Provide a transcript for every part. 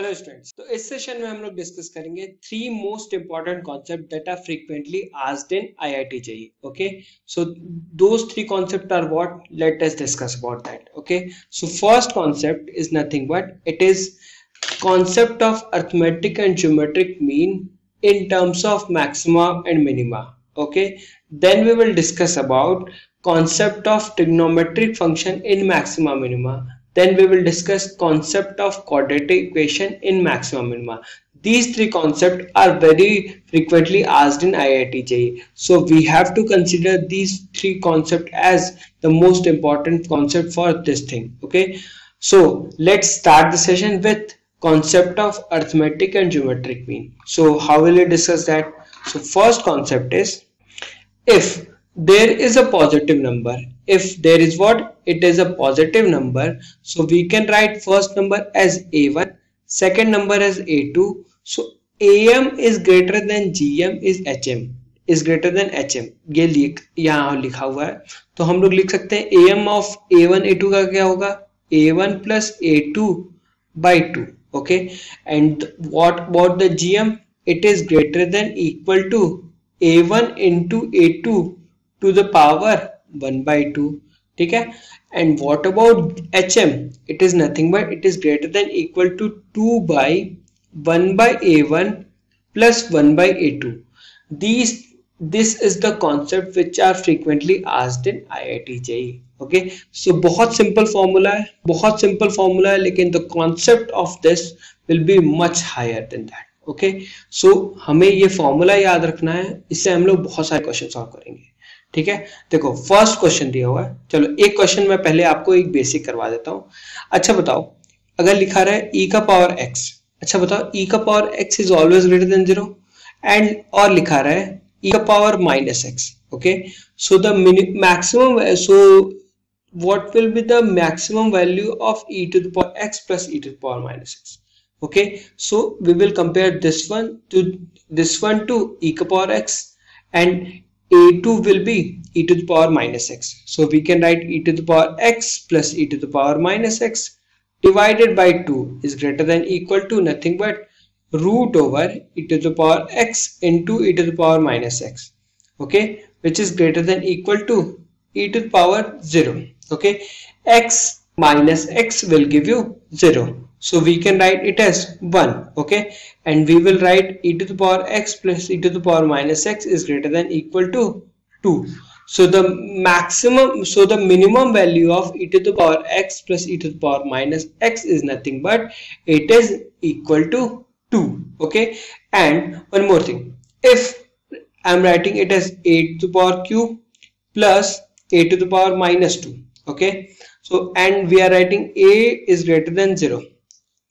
Hello students, तो इस session में हम लोग डिस्कस करेंगे three most important concept that are frequently asked in IIT JEE. Okay, so those three concepts are what? Let us discuss about that. Okay, so first concept is nothing but it is concept of arithmetic and geometric mean in terms of maxima and minima. Okay, then we will discuss about concept of trigonometric function in maxima minima. Then we will discuss concept of quadratic equation in maxima minima. These three concepts are very frequently asked in IIT JEE. So we have to consider these three concepts as the most important concept for this thing. Okay, so let's start the session with concept of arithmetic and geometric mean. So how will we discuss that? So first concept is, if there is a positive number, if there is what? It is a positive number, so we can write first number as A1, second number as A2. So AM is greater than GM is HM is greater than HM. ये यहाँ लिखा हुआ है, तो हम लोग लिख सकते हैं AM of A1 A2 का क्या होगा? A1 plus A2 by 2. Okay, and what about the GM? It is greater than equal to A1 into A2 to the power 1 by 2. ठीक है, and what about HM? It is nothing but it is greater than equal to 2 by 1 by A1 plus 1 by A2. This is the concept which are frequently asked in IIT JEE. Okay, so बहुत simple formula है, लेकिन the concept of this will be much higher than that. Okay, so हमें ये formula याद रखना है, इससे हम लोग बहुत सारे क्वेश्चन सॉल्व करेंगे. ठीक है, देखो फर्स्ट क्वेश्चन दिया हुआ है. चलो एक क्वेश्चन मैं पहले आपको एक बेसिक करवा देता हूँ. अच्छा बताओ, अगर लिखा रहा है e का पावर x, अच्छा बताओ e का power x is always greater than 0, and और लिखा रहा है e का power minus x. Okay, so the maximum, so what will be the maximum value of e to the power x plus e to the power minus x? Okay, so we will compare this one to e ka power x, and a2 will be e to the power minus x. So we can write e to the power x plus e to the power minus x divided by 2 is greater than equal to nothing but root over e to the power x into e to the power minus x. Okay, which is greater than equal to e to the power 0. Okay, x minus x will give you 0, so we can write it as 1. Okay, and we will write e to the power x plus e to the power minus x is greater than equal to 2. So the minimum value of e to the power x plus e to the power minus x is nothing but it is equal to 2. Okay, and one more thing, if I am writing it as a to the power cube plus a to the power minus 2. Okay, so and we are writing a is greater than 0,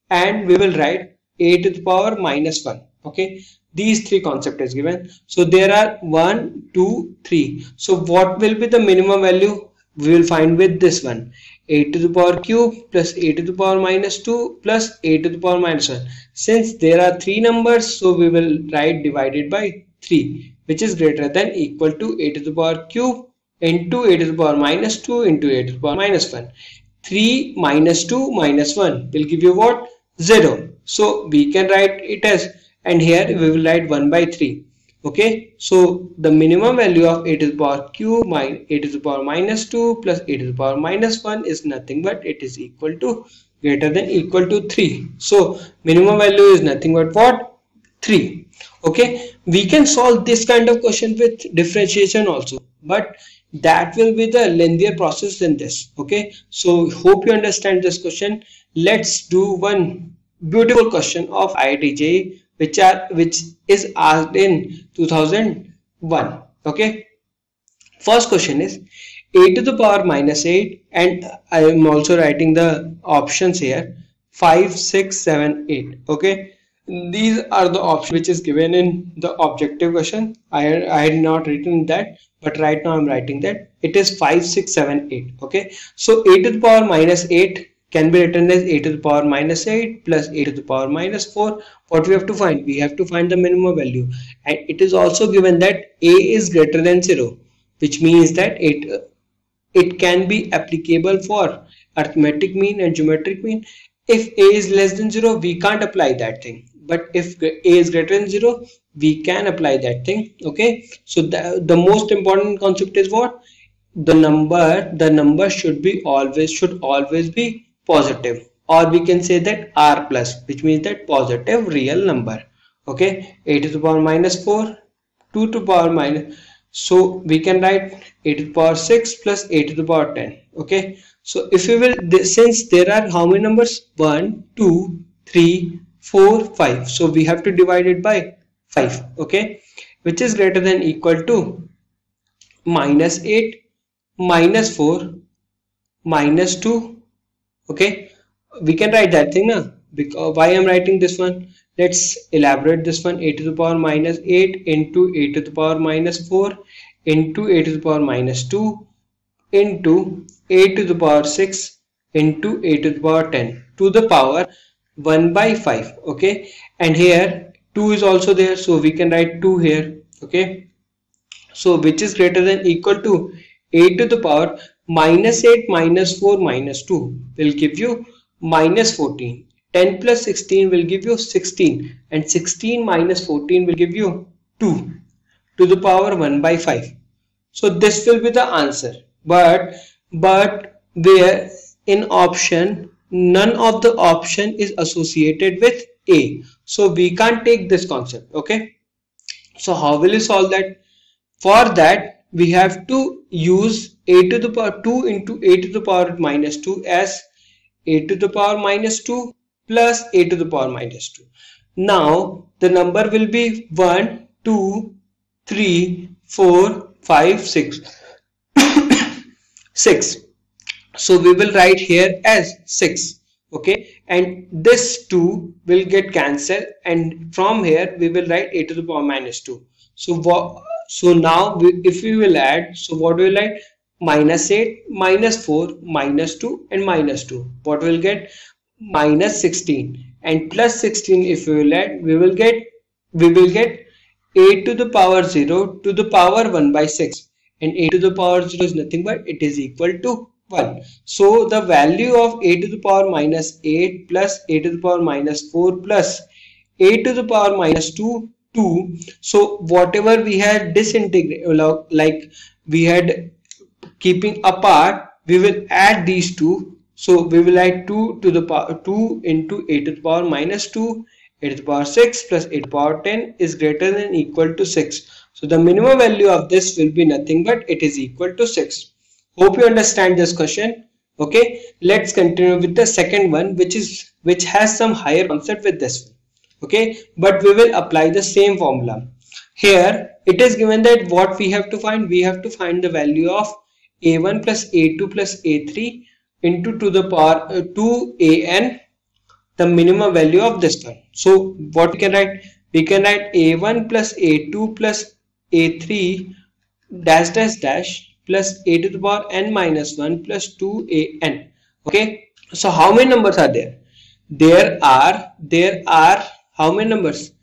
and we will write a to the power minus 1. Okay, these three concepts is given, so there are 1 2 3. So what will be the minimum value? We will find with this one, a to the power cube plus a to the power minus 2 plus a to the power minus 1. Since there are three numbers, so we will write divided by 3, which is greater than equal to a to the power cube into a to the power minus 2 into a to the power minus 1. 3 minus 2 minus 1 will give you what? 0. So we can write it as, and here we will write 1 by 3. Okay, so the minimum value of a to the power cube minus a to the power minus 2 plus a to the power minus 1 is nothing but it is equal to greater than equal to 3. So minimum value is nothing but what? 3. Okay, we can solve this kind of question with differentiation also, but that will be the lengthier process than this. Okay, so hope you understand this question. Let's do one beautiful question of IIT JEE which is asked in 2001. Okay, first question is a to the power minus 8, and I am also writing the options here, 5 6 7 8. Okay, these are the options which is given in the objective question. I had not written that, but right now I'm writing that it is 5 6 7 8. Okay, so a to the power minus 8 can be written as a to the power minus 8 plus a to the power minus 4. What we have to find? We have to find the minimum value, and it is also given that a is greater than 0, which means that it can be applicable for arithmetic mean and geometric mean. if a is less than 0, we can't apply that thing, but if a is greater than 0, we can apply that thing. Okay, so the most important concept is what? The number should always be positive, or we can say that r plus, which means that positive real number. Okay, a to the power minus 4, 2 to the power minus, so we can write a to the power 6 plus a to the power 10. Okay, so if we will, since there are how many numbers? 1, 2, 3, 4, 5. So we have to divide it by 5. Okay, which is greater than equal to minus 8, minus 4, minus 2. Okay, we can write that thing now. Because why I'm writing this one? Let's elaborate this one. A to the power minus 8 into a to the power minus 4 into a to the power minus 2 into a to the power 6 into a to the power 10 to the power 1 by 5. Okay, and here 2 is also there, so we can write 2 here. Okay, so which is greater than equal to a to the power minus 8 minus 4 minus 2 will give you minus 14. 10 plus 16 will give you 16, and 16 minus 14 will give you 2 to the power 1 by 5. So this will be the answer. But where in option none of the option is associated with a, so we can't take this concept. Okay, so how will you solve that? For that we have to use a to the power 2 into a to the power minus 2 as a to the power minus 2 plus a to the power minus 2. Now the number will be 1, 2, 3, 4, 5, 6. 6. So we will write here as 6. Okay, and this 2 will get cancelled, and from here we will write a to the power minus 2. So now if we will add, so what will write? Minus 8, minus 4, minus 2 and minus 2. What will get? Minus 16, and plus 16 if we will add, we will get a to the power 0 to the power 1 by 6, and a to the power 0 is nothing but it is equal to 1. So the value of a to the power minus 8 plus a to the power minus 4 plus a to the power minus 2. So whatever we had disintegrate, like we had keeping apart, we will add these two. So we will add 2 to the power 2 into a to the power minus 2, a to the power 6 plus a to the power 10 is greater than equal to 6. So the minimum value of this will be nothing but it is equal to 6. Hope you understand this question. Okay, let's continue with the second one, which has some higher concept with this one. Okay, but we will apply the same formula. Here it is given that what we have to find, we have to find the value of a1 plus a2 plus a3 into to the power 2an, the minimum value of this one. So what we can write? We can write a1 plus a2 plus a3 dash dash dash plus a to the power n minus 1 plus 2an. Okay, so how many numbers are there? There are how many numbers?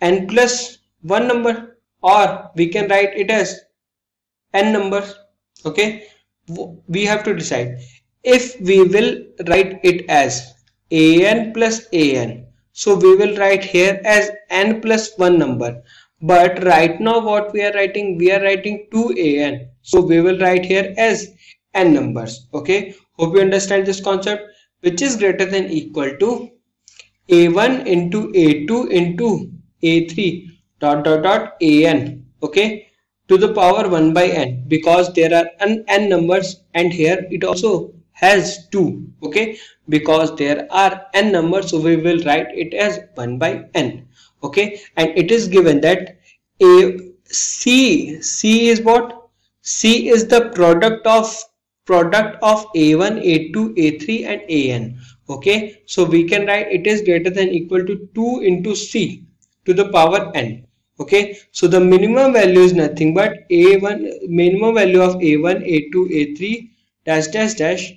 N plus 1 number, or we can write it as n numbers. Okay, we have to decide. If we will write it as an plus an, so we will write here as n plus 1 number. But right now what we are writing? We are writing 2an, so we will write here as n numbers. Okay, hope you understand this concept, which is greater than equal to a1 into a2 into a3 dot dot dot an. Okay, to the power 1 by n, because there are n numbers, and here it also has 2. Okay, because there are n numbers, so we will write it as 1 by n. Okay, and it is given that C is what? C is the product of a1, a2, a3 and an. Okay, so we can write it is greater than equal to 2 into C to the power n. Okay, so the minimum value is nothing but a1, minimum value of a1, a2, a3 dash dash dash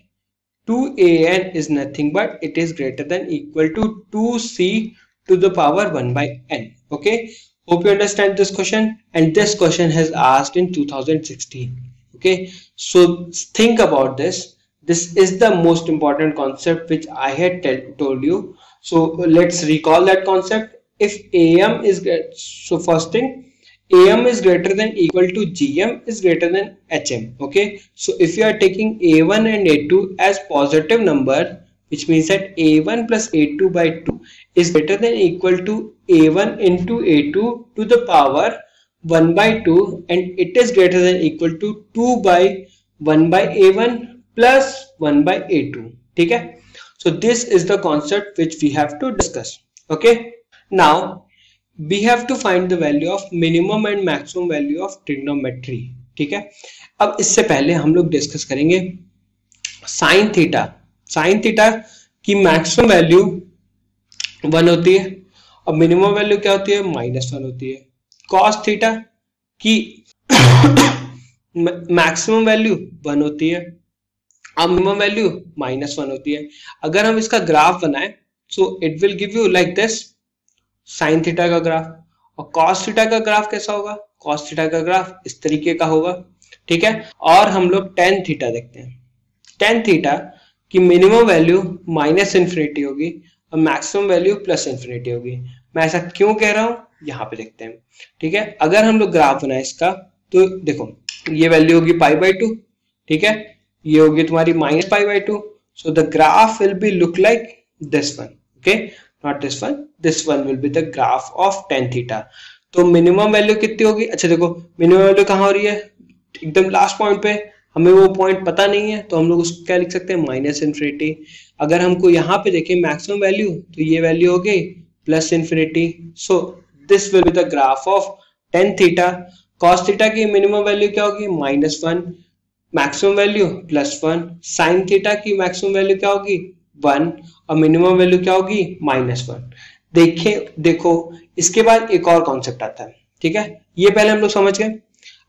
2an is nothing but it is greater than equal to 2c to the power 1 by n. Okay, hope you understand this question, and this question has asked in 2016. Okay, so think about this. This is the most important concept which I had told you. So let's recall that concept. If AM is so first thing, AM is greater than equal to GM is greater than HM. Okay, so if you are taking A1 and A2 as positive number, which means that A1 plus A2 by 2 is greater than equal to A1 into A2 to the power 1 by 2, and it is greater than equal to 2 by 1 by A1 plus 1 by A2. ठीक है? So this is the concept which we have to discuss. Okay, now we have to find the value of minimum and maximum value of trigonometry. ठीक है, अब इससे पहले हम लोग discuss करेंगे साइन थीटा. साइन थीटा की मैक्सिमम वैल्यू 1 होती है और मिनिमम वैल्यू क्या होती है, -1 होती है. कॉस थीटा की मैक्सिमम वैल्यू 1 होती है और मिनिमम वैल्यू -1 होती है. अगर हम इसका ग्राफ बनाएं so it will give you like this, sine theta का ग्राफ. और कॉस थीटा का ग्राफ कैसा होगा, कॉस थीटा का ग्राफ इस तरीके का होगा. ठीक है, और हम लोग टेन थीटा देखते हैं. टेन थीटा की मिनिमम वैल्यू -∞ होगी और मैक्सिमम वैल्यू +∞ होगी. मैं ऐसा क्यों कह रहा हूं, यहाँ पे देखते हैं. ठीक है, अगर हम लोग ग्राफ बनाए इसका तो देखो ये वैल्यू होगी π/2. ठीक है, ये होगी तुम्हारी -π/2. So the graph will be look like this one. Okay, not this one, this one will be the graph of tan theta. तो मिनिमम वैल्यू कितनी होगी, अच्छा देखो मिनिमम वैल्यू कहाँ हो रही है, एकदम लास्ट पॉइंट पे. हमें वो पॉइंट पता नहीं है तो हम लोग उसको क्या लिख सकते हैं, -∞. अगर हमको यहाँ पे देखें मैक्सिमम वैल्यू तो ये वैल्यू हो गई +∞. So this will be the graph of tan theta. Cos theta की मिनिमम वैल्यू क्या होगी, -1, मैक्सिमम वैल्यू +1. साइन थीटा की मैक्सिमम वैल्यू क्या होगी, 1 और मिनिमम वैल्यू क्या होगी, -1. देखो इसके बाद एक और कॉन्सेप्ट आता है. ठीक है, ये पहले हम लोग समझ गए.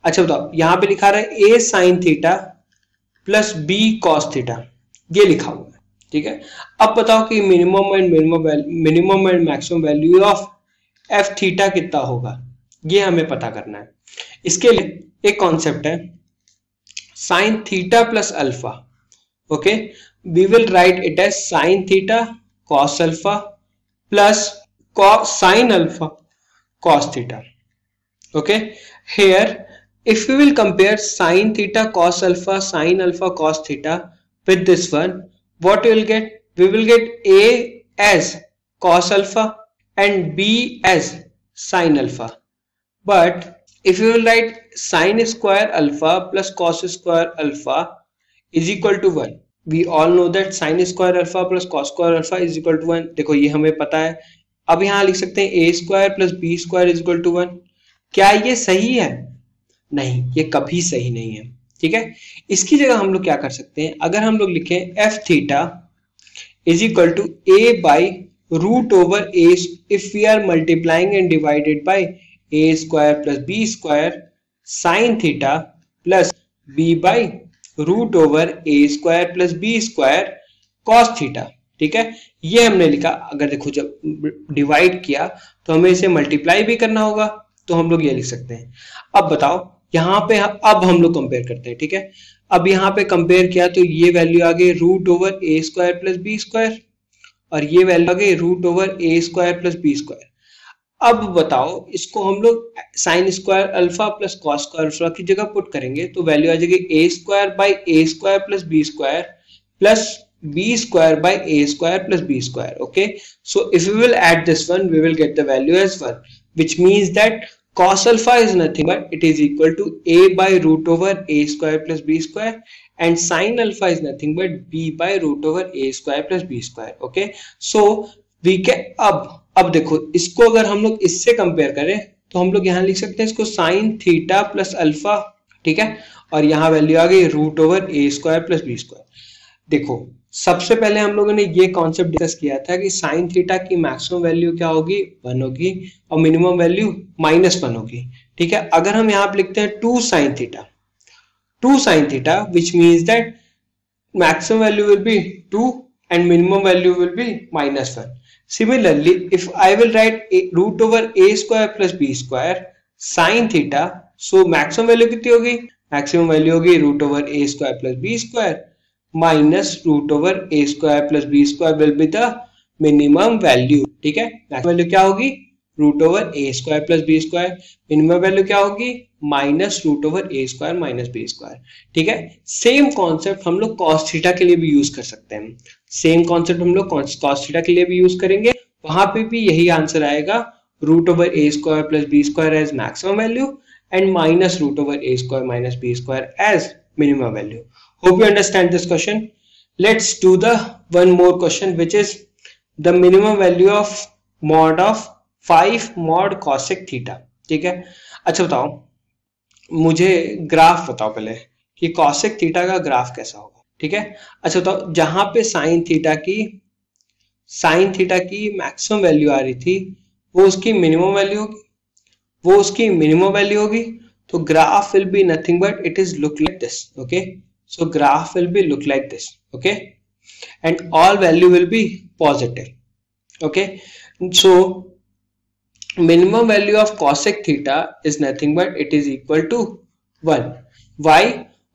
अच्छा बताओ, यहाँ पे लिखा रहा है A sin theta plus B cos theta, ये लिखा हुआ है. ठीक है, अब बताओ कि minimum and maximum value of F theta कितना होगा, ये हमें पता करना है. इसके लिए एक कॉन्सेप्ट है sin theta plus alpha. Okay, we will write it as sin theta cos alpha plus sin alpha cos theta. Okay, here if we will compare sin theta cos alpha sin alpha cos theta with this one, what we will get, we will get A as cos alpha and B as sin alpha. But if we will write sin square alpha plus cos square alpha is equal to 1, we all know that sin square alpha plus cos square alpha is equal to 1. देखो ये हमें पता है. अब यहाँ लिख सकते हैं a square plus b square is equal to 1. क्या ये सही है, नहीं, ये कभी सही नहीं है. ठीक है, इसकी जगह हम लोग क्या कर सकते हैं, अगर हम लोग लिखें f theta is equal to a by √over a, if we are multiplying and divided by a square plus b square sin theta plus b by √over a square plus b square cos theta. ठीक है, ये हमने लिखा. अगर देखो जब divide किया तो हमें इसे मल्टीप्लाई भी करना होगा, तो हम लोग ये लिख सकते हैं. अब बताओ यहाँ पे अब हम लोग कंपेयर करते हैं. ठीक है, अब यहाँ पे कंपेयर किया तो ये वैल्यू आ गई √over a square plus b square और ये वैल्यू आ गई √over a square plus b square. अब बताओ इसको हम लोग sine square alpha plus cos square alpha की जगह पुट करेंगे तो वैल्यू आ जाएगी a square by a square plus b square plus b square by a square plus b square. Okay, so if we will add this one we will get the value as 1, which means that cos alpha is nothing but it is equal to a by √over a square plus b square and sin alpha is nothing but b by √over a square plus b square. Okay, so we can अब देखो इसको अगर हम लोग इससे compare करें तो हम लोग यहाँ लिख सकते हैं इसको sin थीटा प्लस अल्फा. ठीक है, और यहाँ वैल्यू आ गई √over a square plus b square. देखो सबसे पहले हम लोगों ने ये कॉन्सेप्ट डिस्कस किया था कि साइन थीटा की मैक्सिमम वैल्यू क्या होगी, 1 होगी और मिनिमम वैल्यू -1 होगी. ठीक है, अगर हम यहाँ पे लिखते हैं 2 sin theta which means that maximum value will be 2 and minimum value will be -1. Similarly, if I will write √over a square plus b square sin theta, so maximum value कितनी होगी, maximum value होगी √over a square plus b square minus root over a square plus b square will be the minimum value. ठीक है, maximum value क्या होगी, root over a square plus b square. Minimum value क्या होगी, minus root over a square minus b square. ठीक है, same concept हम लोग कॉस थीटा के लिए भी यूज कर सकते हैं. सेम कॉन्सेप्ट हम लोग कॉस थीटा के लिए भी यूज करेंगे. वहां पे भी यही आंसर आएगा, root over a square plus b square as maximum value and minus root over a square minus b square as minimum value. Hope you understand this question. Let's do the one more question, which is the minimum value of mod of 5 mod cosec theta. ठीक है, अच्छा बताओ मुझे graph बताओ पहले कि cosec theta का graph कैसा होगा. ठीक है, अच्छा बताओ जहां पे sin थीटा की मैक्सिमम वैल्यू आ रही थी वो उसकी मिनिमम वैल्यू होगी, वो उसकी मिनिमम वैल्यू होगी. तो graph will be nothing but it is look like this. Okay, so graph will be look like this. Okay, and all value will be positive. Okay, so minimum value of cosec theta is nothing but it is equal to 1. Why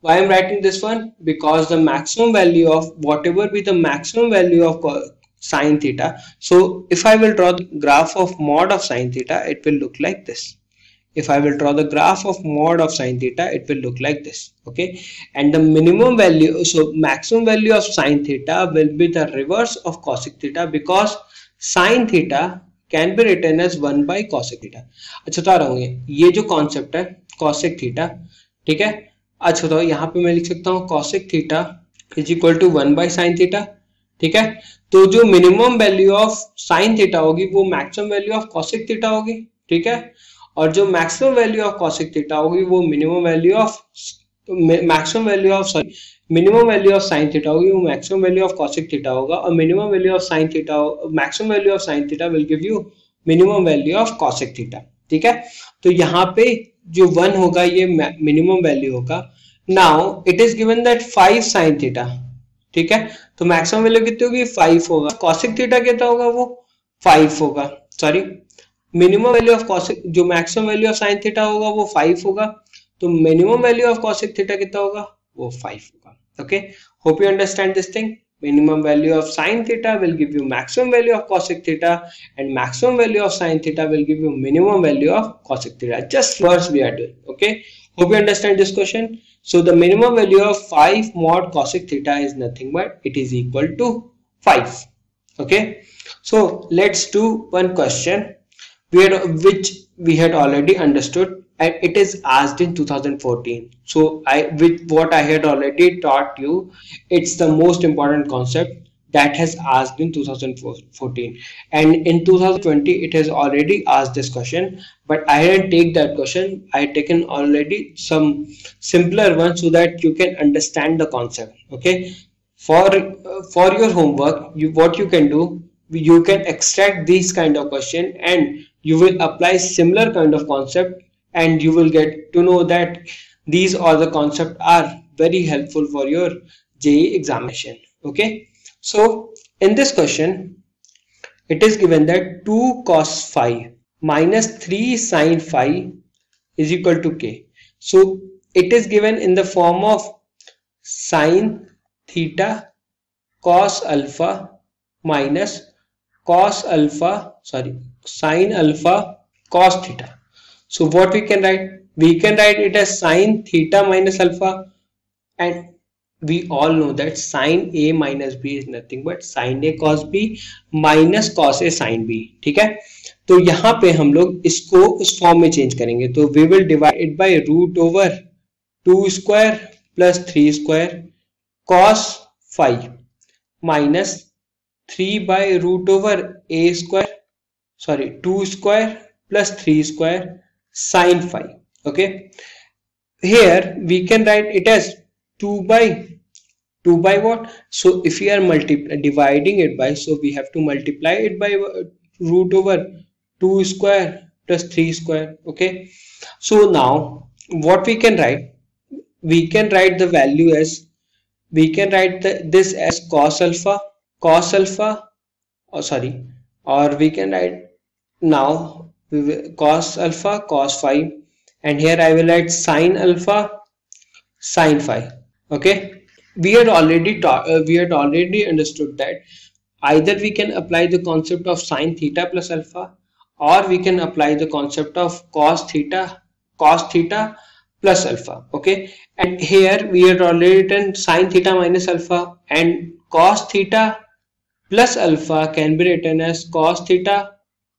I'm writing this one? Because the maximum value of whatever be the maximum value of sin theta. So if I will draw the graph of mod of sin theta, it will look like this. If I will draw the graph of mod of sin theta, it will look like this. Okay, and the minimum value, so maximum value of sin theta will be the reverse of cosec theta, because sin theta can be written as 1 by cosec theta. अच्छा बता रहा हूँ ये जो concept है cosec theta. ठीक है, अच्छा तो यहाँ पे मैं लिख सकता हूँ cosec theta is equal to 1 by sin theta. ठीक है, तो जो minimum value of sin theta होगी वो maximum value of cosec theta होगी. ठीक है, और जो maximum value of cosec theta होगी वो minimum value of minimum value of sin theta होगी वो maximum value of cosec theta होगा, और minimum value of sin theta maximum value of sin theta will give you minimum value of cosec theta. ठीक है, तो यहाँ पे जो 1 होगा ये मिनिमम वैल्यू होगा. Now it is given that 5 sin theta. ठीक है, तो मैक्सिमम वैल्यू कितनी होगी, 5 होगा. cosec थीटा कितना होगा, वो 5 होगा. Sorry, minimum value of cosec, जो maximum value of sin theta होगा वो 5 होगा, तो minimum value of cosec theta कितना होगा, वो 5 होगा. Okay, hope you understand this thing. Minimum value of sin theta will give you maximum value of cosec theta, and maximum value of sin theta will give you minimum value of cosec theta. Just first we are doing. Okay, hope you understand this question. So the minimum value of 5 mod cosec theta is nothing but it is equal to 5. Okay, so let's do one question which we had already understood, and it is asked in 2014. So with what I had already taught you, it's the most important concept that has asked in 2014, and in 2020 it has already asked this question, but I didn't take that question. I had taken already some simpler ones so that you can understand the concept. Okay, for your homework, what you can do, you can extract these kind of question and you will apply similar kind of concept, and you will get to know that these all the concepts are very helpful for your JEE examination. Okay, so in this question it is given that 2 cos phi minus 3 sin phi is equal to k. So it is given in the form of sin theta cos alpha minus sin alpha cos theta. So what we can write? We can write it as sin theta minus alpha, and we all know that sin A minus B is nothing but sin A cos B minus cos A sin B. ठीक है, तो यहाँ पे हम लोग इसको उस form में चेंज करेंगे. तो we will divide it by root over 2 square plus 3 square cos phi minus 3 by root over A square, sorry 2 square plus 3 square sin phi. Okay, here we can write it as 2 by what? So if we are dividing it by, so we have to multiply it by root over 2 square plus 3 square. Okay, so now what we can write? We can write the value as, we can write this as cos alpha, or we can write now cos alpha cos phi, and here I will write sin alpha sin phi. Okay, we had already understood that either we can apply the concept of sine theta plus alpha, or we can apply the concept of cos theta plus alpha. Okay, and here we had already written sine theta minus alpha, and cos theta plus alpha can be written as cos theta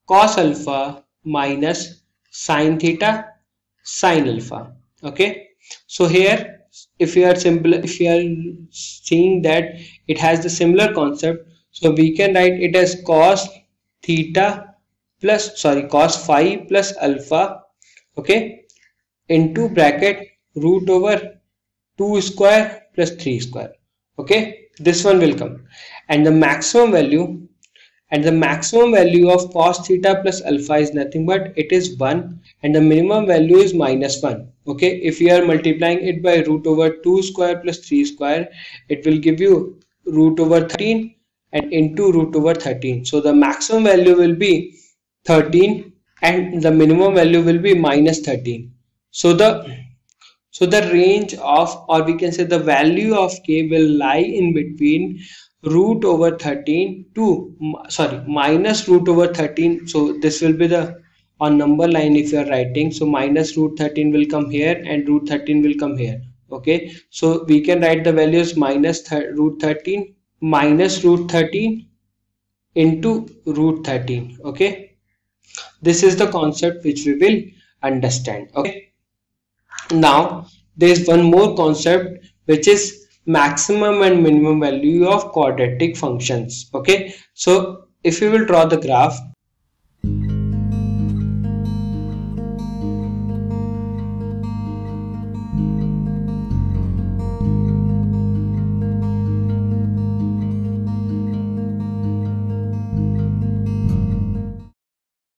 cos alpha minus sine theta sine alpha. Okay, so here if you are seeing that it has the similar concept, so we can write it as cos phi plus alpha, okay, into bracket root over 2 square plus 3 square. Okay, this one will come, and the maximum value of cos theta plus alpha is nothing but it is 1, and the minimum value is -1. Okay, if we are multiplying it by root over 2 square plus 3 square, it will give you root over 13 and into root over 13. So the maximum value will be 13 and the minimum value will be -13. So the range of, or we can say the value of k will lie in between root over 13 to minus root over 13. So this will be the on number line if you are writing. So minus root 13 will come here and root 13 will come here. Okay, so we can write the values root 13 minus root 13 into root 13. Okay, this is the concept which we will understand. Okay, now there is one more concept which is maximum and minimum value of quadratic functions. Okay, so if you will draw the graph,